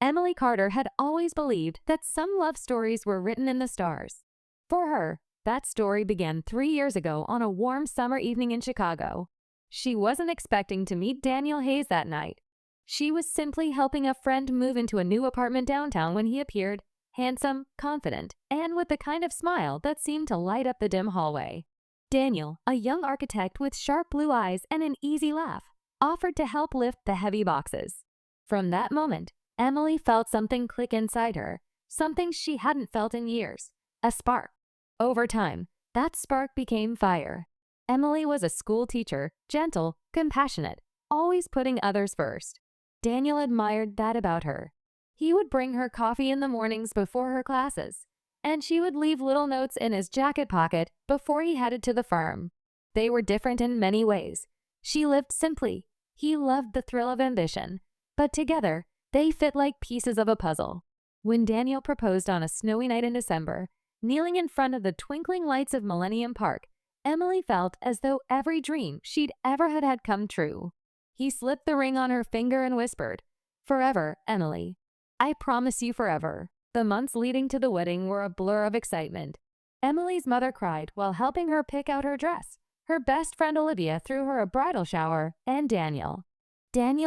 Emily Carter had always believed that some love stories were written in the stars. For her, that story began 3 years ago on a warm summer evening in Chicago. She wasn't expecting to meet Daniel Hayes that night. She was simply helping a friend move into a new apartment downtown when he appeared, handsome, confident, and with the kind of smile that seemed to light up the dim hallway. Daniel, a young architect with sharp blue eyes and an easy laugh, offered to help lift the heavy boxes. From that moment, Emily felt something click inside her, something she hadn't felt in years, a spark. Over time, that spark became fire. Emily was a school teacher, gentle, compassionate, always putting others first. Daniel admired that about her. He would bring her coffee in the mornings before her classes, and she would leave little notes in his jacket pocket before he headed to the farm. They were different in many ways. She lived simply. He loved the thrill of ambition. But together, they fit like pieces of a puzzle. When Daniel proposed on a snowy night in December, kneeling in front of the twinkling lights of Millennium Park, Emily felt as though every dream she'd ever had come true. He slipped the ring on her finger and whispered, "Forever, Emily. I promise you forever." The months leading to the wedding were a blur of excitement. Emily's mother cried while helping her pick out her dress. Her best friend Olivia threw her a bridal shower, and Daniel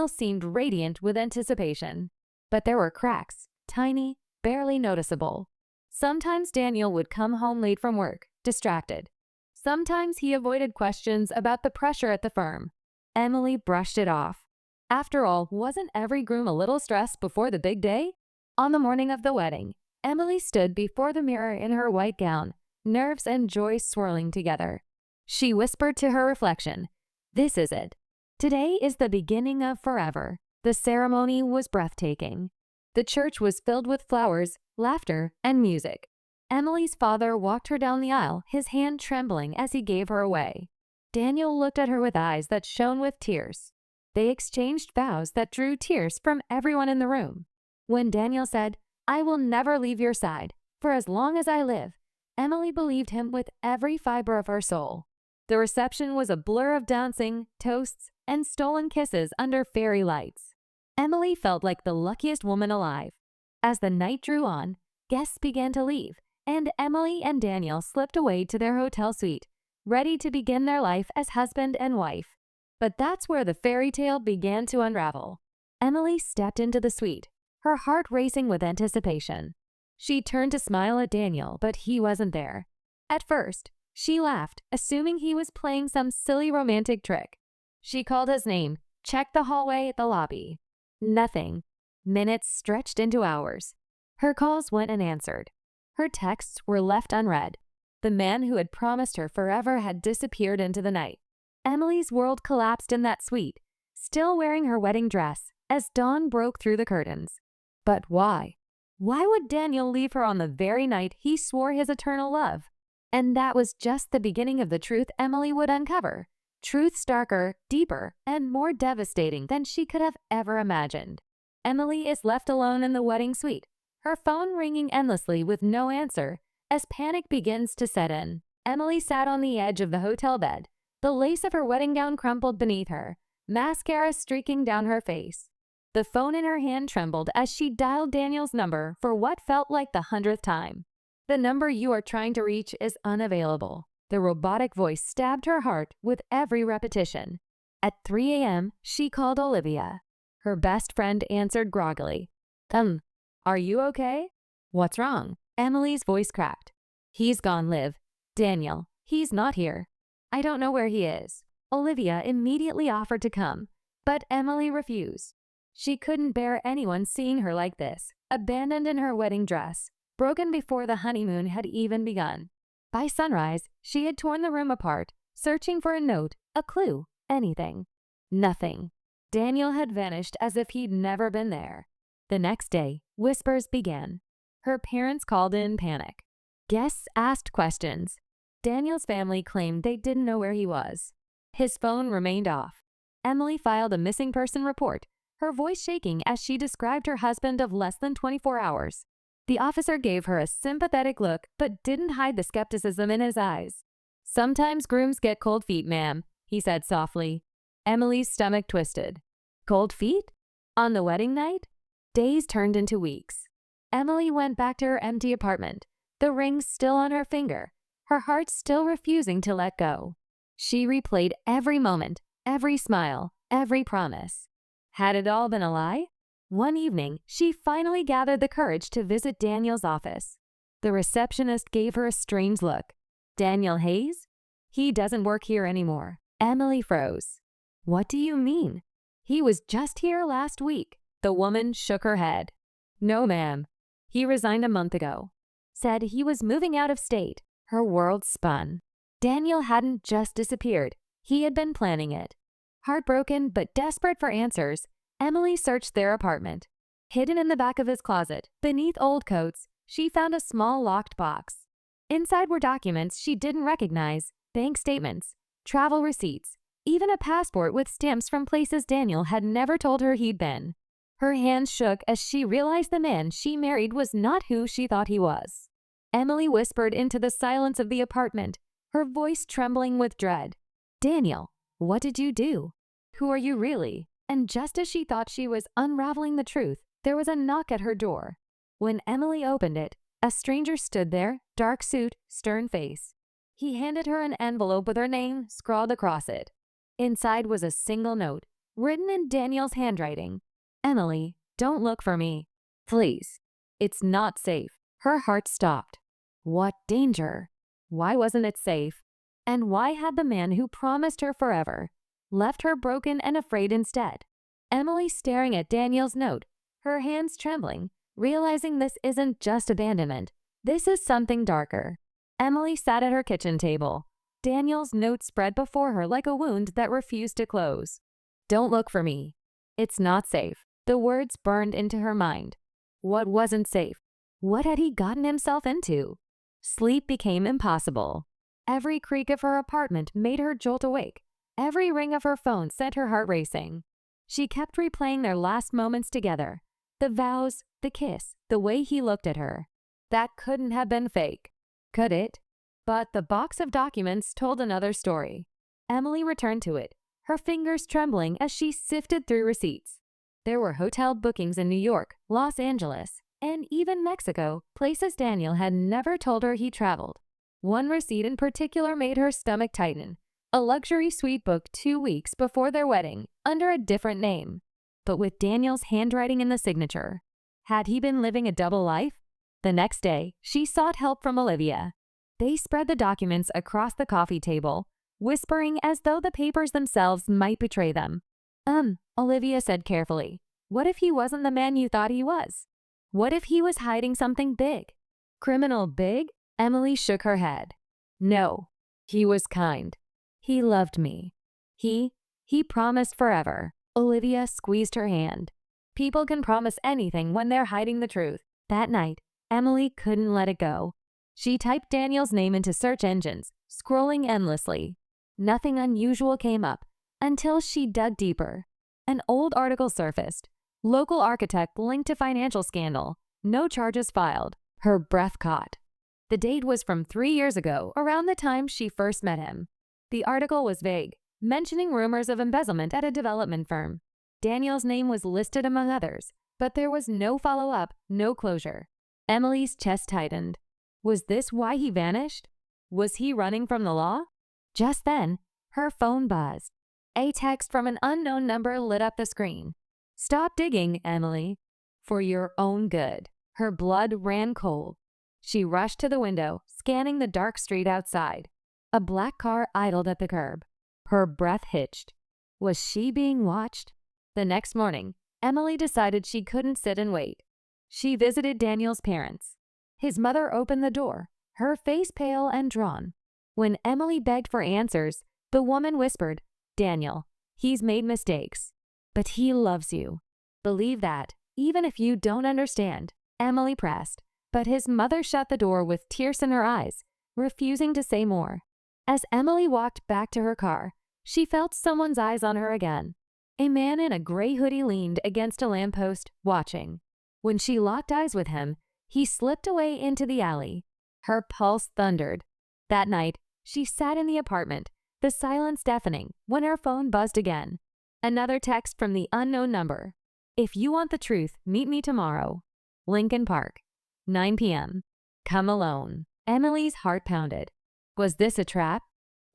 seemed radiant with anticipation. But there were cracks, tiny, barely noticeable. Sometimes Daniel would come home late from work, distracted. Sometimes he avoided questions about the pressure at the firm. Emily brushed it off. After all, wasn't every groom a little stressed before the big day? On the morning of the wedding, Emily stood before the mirror in her white gown, nerves and joy swirling together. She whispered to her reflection, "This is it. Today is the beginning of forever." The ceremony was breathtaking. The church was filled with flowers, laughter, and music. Emily's father walked her down the aisle, his hand trembling as he gave her away. Daniel looked at her with eyes that shone with tears. They exchanged vows that drew tears from everyone in the room. When Daniel said, "I will never leave your side, for as long as I live," Emily believed him with every fiber of her soul. The reception was a blur of dancing, toasts, and stolen kisses under fairy lights. Emily felt like the luckiest woman alive. As the night drew on, guests began to leave, and Emily and Daniel slipped away to their hotel suite, ready to begin their life as husband and wife. But that's where the fairy tale began to unravel. Emily stepped into the suite, her heart racing with anticipation. She turned to smile at Daniel, but he wasn't there. At first, she laughed, assuming he was playing some silly romantic trick. She called his name, checked the hallway, the lobby. Nothing. Minutes stretched into hours. Her calls went unanswered. Her texts were left unread. The man who had promised her forever had disappeared into the night. Emily's world collapsed in that suite, still wearing her wedding dress, as dawn broke through the curtains. But why? Why would Daniel leave her on the very night he swore his eternal love? And that was just the beginning of the truth Emily would uncover. Truth starker, deeper, and more devastating than she could have ever imagined. Emily is left alone in the wedding suite, her phone ringing endlessly with no answer. As panic begins to set in, Emily sat on the edge of the hotel bed, the lace of her wedding gown crumpled beneath her, mascara streaking down her face. The phone in her hand trembled as she dialed Daniel's number for what felt like the 100th time. "The number you are trying to reach is unavailable." The robotic voice stabbed her heart with every repetition. At 3 a.m., she called Olivia. Her best friend answered groggily. Are you okay?" "What's wrong?" Emily's voice cracked. "He's gone, Liv. Daniel, he's not here. I don't know where he is." Olivia immediately offered to come, but Emily refused. She couldn't bear anyone seeing her like this, abandoned in her wedding dress, broken before the honeymoon had even begun. By sunrise, she had torn the room apart, searching for a note, a clue, anything. Nothing. Daniel had vanished as if he'd never been there. The next day, whispers began. Her parents called in panic. Guests asked questions. Daniel's family claimed they didn't know where he was. His phone remained off. Emily filed a missing person report, her voice shaking as she described her husband of less than 24 hours. The officer gave her a sympathetic look but didn't hide the skepticism in his eyes. "Sometimes grooms get cold feet, ma'am," he said softly. Emily's stomach twisted. Cold feet? On the wedding night? Days turned into weeks. Emily went back to her empty apartment, the ring still on her finger, her heart still refusing to let go. She replayed every moment, every smile, every promise. Had it all been a lie? One evening, she finally gathered the courage to visit Daniel's office. The receptionist gave her a strange look. "Daniel Hayes? He doesn't work here anymore." Emily froze. "What do you mean? He was just here last week." The woman shook her head. "No, ma'am. He resigned a month ago. Said he was moving out of state." Her world spun. Daniel hadn't just disappeared. He had been planning it. Heartbroken but desperate for answers, Emily searched their apartment. Hidden in the back of his closet, beneath old coats, she found a small locked box. Inside were documents she didn't recognize, bank statements, travel receipts, even a passport with stamps from places Daniel had never told her he'd been. Her hands shook as she realized the man she married was not who she thought he was. Emily whispered into the silence of the apartment, her voice trembling with dread. "Daniel, what did you do? Who are you really?" And just as she thought she was unraveling the truth, there was a knock at her door. When Emily opened it, a stranger stood there, dark suit, stern face. He handed her an envelope with her name scrawled across it. Inside was a single note, written in Daniel's handwriting. "Emily, don't look for me. Please. It's not safe." Her heart stopped. What danger? Why wasn't it safe? And why had the man who promised her forever left her broken and afraid instead? Emily staring at Daniel's note, her hands trembling, realizing this isn't just abandonment. This is something darker. Emily sat at her kitchen table. Daniel's note spread before her like a wound that refused to close. "Don't look for me. It's not safe." The words burned into her mind. What wasn't safe? What had he gotten himself into? Sleep became impossible. Every creak of her apartment made her jolt awake. Every ring of her phone sent her heart racing. She kept replaying their last moments together. The vows, the kiss, the way he looked at her. That couldn't have been fake, could it? But the box of documents told another story. Emily returned to it, her fingers trembling as she sifted through receipts. There were hotel bookings in New York, Los Angeles, and even Mexico, places Daniel had never told her he traveled. One receipt in particular made her stomach tighten. A luxury suite booked 2 weeks before their wedding, under a different name, but with Daniel's handwriting in the signature. Had he been living a double life? The next day, she sought help from Olivia. They spread the documents across the coffee table, whispering as though the papers themselves might betray them. Olivia said carefully, "What if he wasn't the man you thought he was? What if he was hiding something big?" "Criminal big?" Emily shook her head. "No, he was kind. He loved me. He promised forever." Olivia squeezed her hand. People can promise anything when they're hiding the truth. That night, Emily couldn't let it go. She typed Daniel's name into search engines, scrolling endlessly. Nothing unusual came up until she dug deeper. An old article surfaced. Local architect linked to financial scandal. No charges filed. Her breath caught. The date was from 3 years ago, around the time she first met him. The article was vague, mentioning rumors of embezzlement at a development firm. Daniel's name was listed among others, but there was no follow-up, no closure. Emily's chest tightened. Was this why he vanished? Was he running from the law? Just then, her phone buzzed. A text from an unknown number lit up the screen. "Stop digging, Emily. For your own good." Her blood ran cold. She rushed to the window, scanning the dark street outside. A black car idled at the curb. Her breath hitched. Was she being watched? The next morning, Emily decided she couldn't sit and wait. She visited Daniel's parents. His mother opened the door, her face pale and drawn. When Emily begged for answers, the woman whispered, "Daniel, he's made mistakes, but he loves you. Believe that, even if you don't understand." Emily pressed, but his mother shut the door with tears in her eyes, refusing to say more. As Emily walked back to her car, she felt someone's eyes on her again. A man in a gray hoodie leaned against a lamppost, watching. When she locked eyes with him, he slipped away into the alley. Her pulse thundered. That night, she sat in the apartment, the silence deafening, when her phone buzzed again. Another text from the unknown number. If you want the truth, meet me tomorrow. Lincoln Park, 9 p.m. Come alone. Emily's heart pounded. Was this a trap?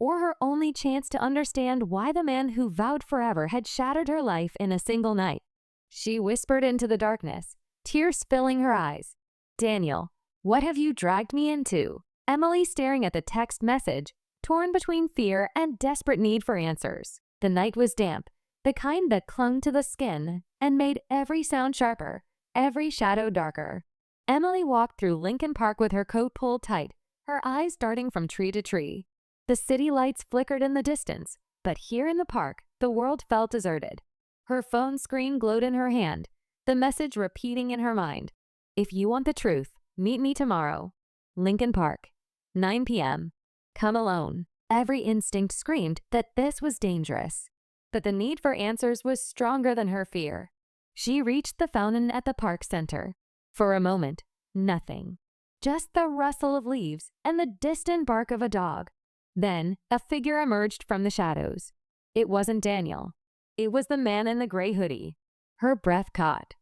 Or her only chance to understand why the man who vowed forever had shattered her life in a single night? She whispered into the darkness, tears filling her eyes. Daniel, what have you dragged me into? Emily staring at the text message, torn between fear and desperate need for answers. The night was damp, the kind that clung to the skin and made every sound sharper, every shadow darker. Emily walked through Lincoln Park with her coat pulled tight, her eyes darting from tree to tree. The city lights flickered in the distance, but here in the park, the world felt deserted. Her phone screen glowed in her hand, the message repeating in her mind. If you want the truth, meet me tomorrow. Lincoln Park, 9 p.m. Come alone. Every instinct screamed that this was dangerous. But the need for answers was stronger than her fear. She reached the fountain at the park center. For a moment, nothing. Just the rustle of leaves and the distant bark of a dog. Then, a figure emerged from the shadows. It wasn't Daniel. It was the man in the gray hoodie. Her breath caught.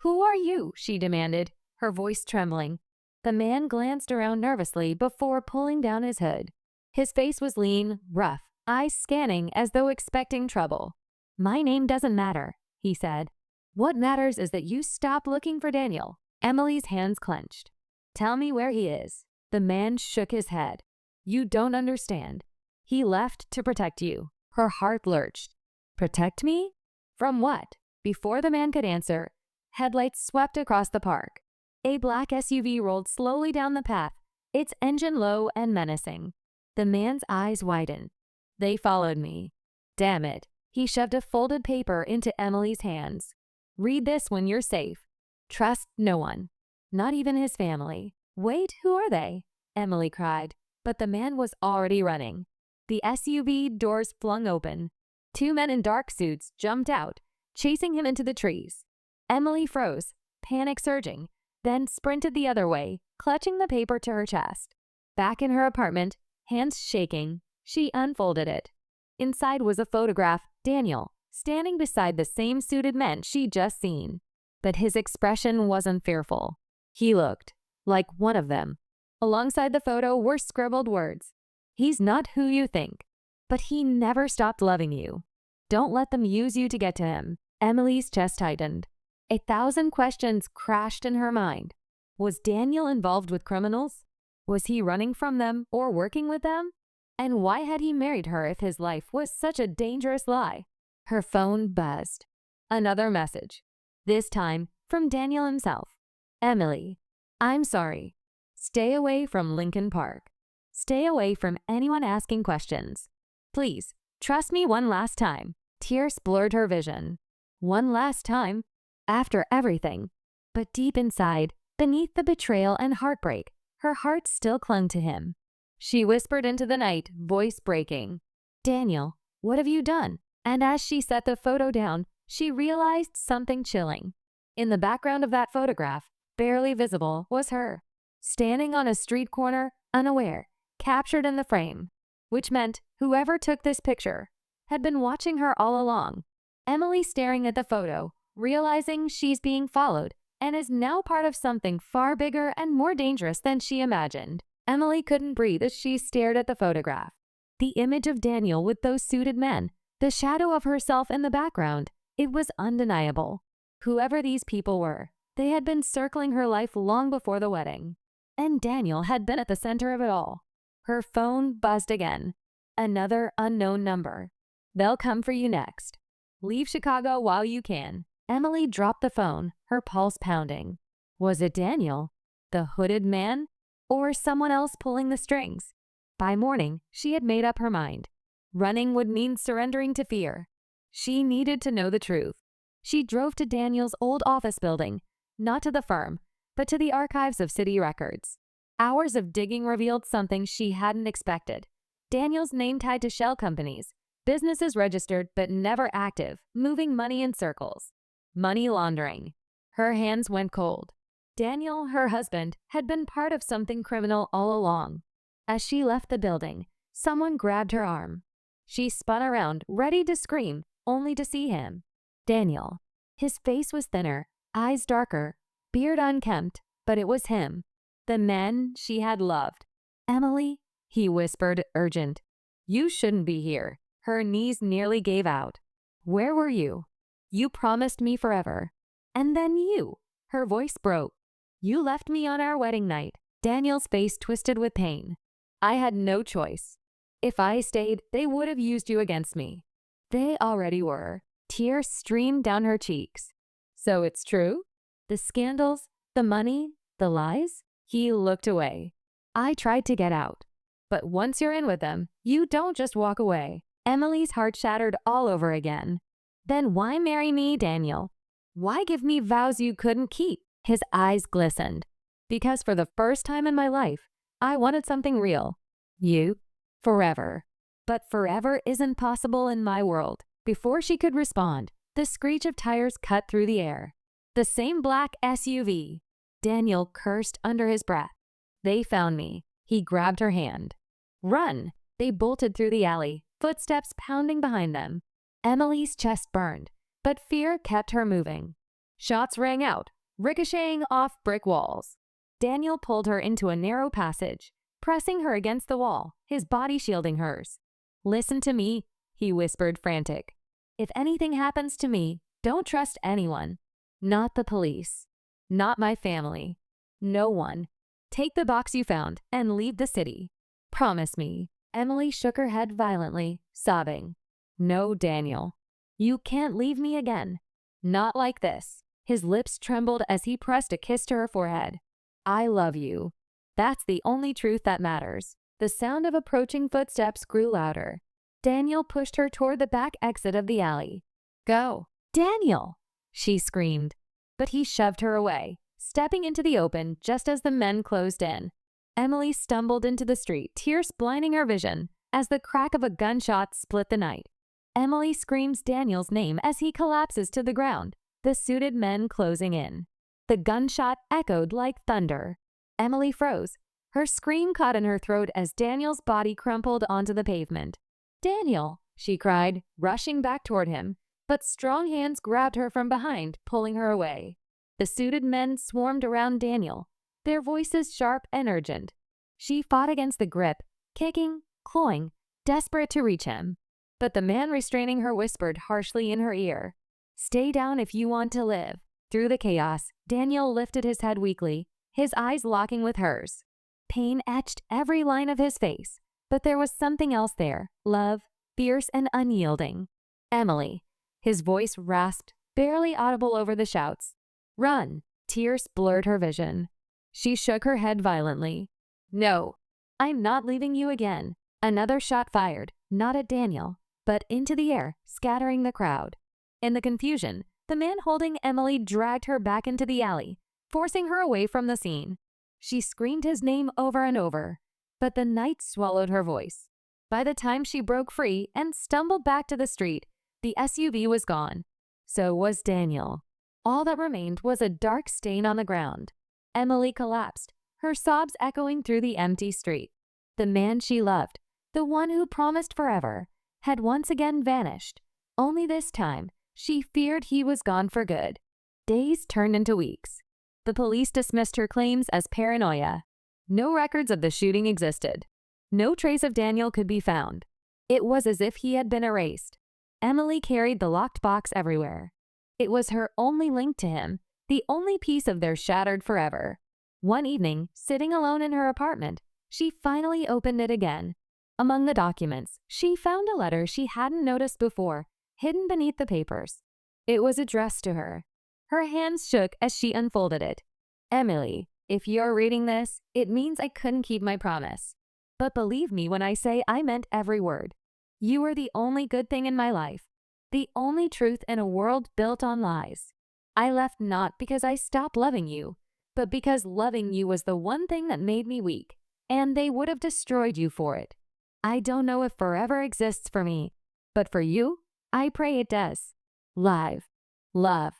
"Who are you?" she demanded, her voice trembling. The man glanced around nervously before pulling down his hood. His face was lean, rough, eyes scanning as though expecting trouble. "My name doesn't matter," he said. "What matters is that you stop looking for Daniel." Emily's hands clenched. "Tell me where he is." The man shook his head. "You don't understand. He left to protect you." Her heart lurched. "Protect me? From what?" Before the man could answer, headlights swept across the park. A black SUV rolled slowly down the path, its engine low and menacing. The man's eyes widened. "They followed me." "Damn it." He shoved a folded paper into Emily's hands. "Read this when you're safe. Trust no one. Not even his family." "Wait, who are they?" Emily cried, but the man was already running. The SUV doors flung open. Two men in dark suits jumped out, chasing him into the trees. Emily froze, panic surging, then sprinted the other way, clutching the paper to her chest. Back in her apartment, hands shaking, she unfolded it. Inside was a photograph, Daniel, standing beside the same suited men she'd just seen. But his expression wasn't fearful. He looked like one of them. Alongside the photo were scribbled words. "He's not who you think, but he never stopped loving you. Don't let them use you to get to him." Emily's chest tightened. 1,000 questions crashed in her mind. Was Daniel involved with criminals? Was he running from them or working with them? And why had he married her if his life was such a dangerous lie? Her phone buzzed. Another message. This time from Daniel himself. "Emily, I'm sorry. Stay away from Lincoln Park. Stay away from anyone asking questions. Please, trust me one last time." Tears blurred her vision. One last time? After everything. But deep inside, beneath the betrayal and heartbreak, her heart still clung to him. She whispered into the night, voice breaking. "Daniel, what have you done?" And as she set the photo down, she realized something chilling. In the background of that photograph, barely visible, was her, standing on a street corner, unaware, captured in the frame. Which meant whoever took this picture had been watching her all along. Emily staring at the photo, realizing she's being followed and is now part of something far bigger and more dangerous than she imagined. Emily couldn't breathe as she stared at the photograph. The image of Daniel with those suited men, the shadow of herself in the background, it was undeniable. Whoever these people were, they had been circling her life long before the wedding. And Daniel had been at the center of it all. Her phone buzzed again. Another unknown number. "They'll come for you next. Leave Chicago while you can." Emily dropped the phone, her pulse pounding. Was it Daniel, the hooded man, or someone else pulling the strings? By morning, she had made up her mind. Running would mean surrendering to fear. She needed to know the truth. She drove to Daniel's old office building, not to the firm, but to the archives of city records. Hours of digging revealed something she hadn't expected. Daniel's name tied to shell companies, businesses registered but never active, moving money in circles. Money laundering. Her hands went cold. Daniel, her husband, had been part of something criminal all along. As she left the building, someone grabbed her arm. She spun around, ready to scream, only to see him. Daniel. His face was thinner, eyes darker, beard unkempt, but it was him. The man she had loved. "Emily," he whispered, urgent. "You shouldn't be here." Her knees nearly gave out. "Where were you? You promised me forever. And then you." Her voice broke. "You left me on our wedding night." Daniel's face twisted with pain. "I had no choice. If I stayed, they would have used you against me." They already were. Tears streamed down her cheeks. "So it's true? The scandals, the money, the lies?" He looked away. "I tried to get out. But once you're in with them, you don't just walk away." Emily's heart shattered all over again. "Then why marry me, Daniel? Why give me vows you couldn't keep?" His eyes glistened. "Because for the first time in my life, I wanted something real. You. Forever." "But forever isn't possible in my world." Before she could respond, the screech of tires cut through the air. The same black SUV. Daniel cursed under his breath. "They found me." He grabbed her hand. "Run!" They bolted through the alley, footsteps pounding behind them. Emily's chest burned, but fear kept her moving. Shots rang out, ricocheting off brick walls. Daniel pulled her into a narrow passage, pressing her against the wall, his body shielding hers. "Listen to me," he whispered, frantic. "If anything happens to me, don't trust anyone. Not the police. Not my family. No one. Take the box you found and leave the city. Promise me." Emily shook her head violently, sobbing. "No, Daniel. You can't leave me again. Not like this." His lips trembled as he pressed a kiss to her forehead. "I love you. That's the only truth that matters." The sound of approaching footsteps grew louder. Daniel pushed her toward the back exit of the alley. "Go." "Daniel!" she screamed. But he shoved her away, stepping into the open just as the men closed in. Emily stumbled into the street, tears blinding her vision, as the crack of a gunshot split the night. Emily screams Daniel's name as he collapses to the ground, the suited men closing in. The gunshot echoed like thunder. Emily froze. Her scream caught in her throat as Daniel's body crumpled onto the pavement. "Daniel!" she cried, rushing back toward him, but strong hands grabbed her from behind, pulling her away. The suited men swarmed around Daniel, their voices sharp and urgent. She fought against the grip, kicking, clawing, desperate to reach him. But the man restraining her whispered harshly in her ear, "Stay down if you want to live." Through the chaos, Daniel lifted his head weakly, his eyes locking with hers. Pain etched every line of his face, but there was something else there, love, fierce and unyielding. "Emily." His voice rasped, barely audible over the shouts. "Run." Tears blurred her vision. She shook her head violently. "No, I'm not leaving you again." Another shot fired, not at Daniel, but into the air, scattering the crowd. In the confusion, the man holding Emily dragged her back into the alley, forcing her away from the scene. She screamed his name over and over, but the night swallowed her voice. By the time she broke free and stumbled back to the street, the SUV was gone. So was Daniel. All that remained was a dark stain on the ground. Emily collapsed, her sobs echoing through the empty street. The man she loved, the one who promised forever, had once again vanished. Only this time, she feared he was gone for good. Days turned into weeks. The police dismissed her claims as paranoia. No records of the shooting existed. No trace of Daniel could be found. It was as if he had been erased. Emily carried the locked box everywhere. It was her only link to him, the only piece of their shattered forever. One evening, sitting alone in her apartment, she finally opened it again. Among the documents, she found a letter she hadn't noticed before, hidden beneath the papers. It was addressed to her. Her hands shook as she unfolded it. "Emily, if you're reading this, it means I couldn't keep my promise. But believe me when I say I meant every word. You were the only good thing in my life, the only truth in a world built on lies. I left not because I stopped loving you, but because loving you was the one thing that made me weak, and they would have destroyed you for it. I don't know if forever exists for me, but for you, I pray it does. Live, love,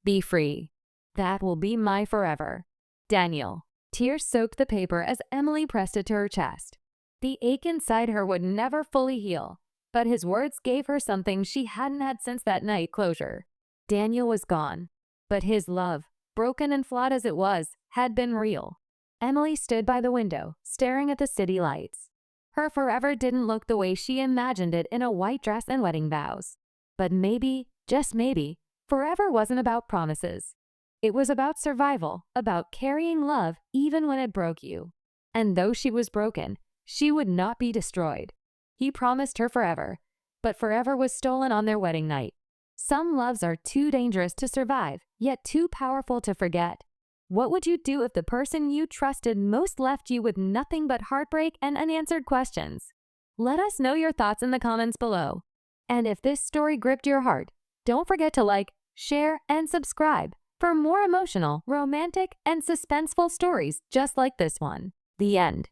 be free. That will be my forever. Daniel." Tears soaked the paper as Emily pressed it to her chest. The ache inside her would never fully heal, but his words gave her something she hadn't had since that night, closure. Daniel was gone, but his love, broken and flawed as it was, had been real. Emily stood by the window, staring at the city lights. Her forever didn't look the way she imagined it in a white dress and wedding vows. But maybe, just maybe, forever wasn't about promises. It was about survival, about carrying love even when it broke you. And though she was broken, she would not be destroyed. He promised her forever, but forever was stolen on their wedding night. Some loves are too dangerous to survive, yet too powerful to forget. What would you do if the person you trusted most left you with nothing but heartbreak and unanswered questions? Let us know your thoughts in the comments below. And if this story gripped your heart, don't forget to like, share, and subscribe for more emotional, romantic, and suspenseful stories just like this one. The end.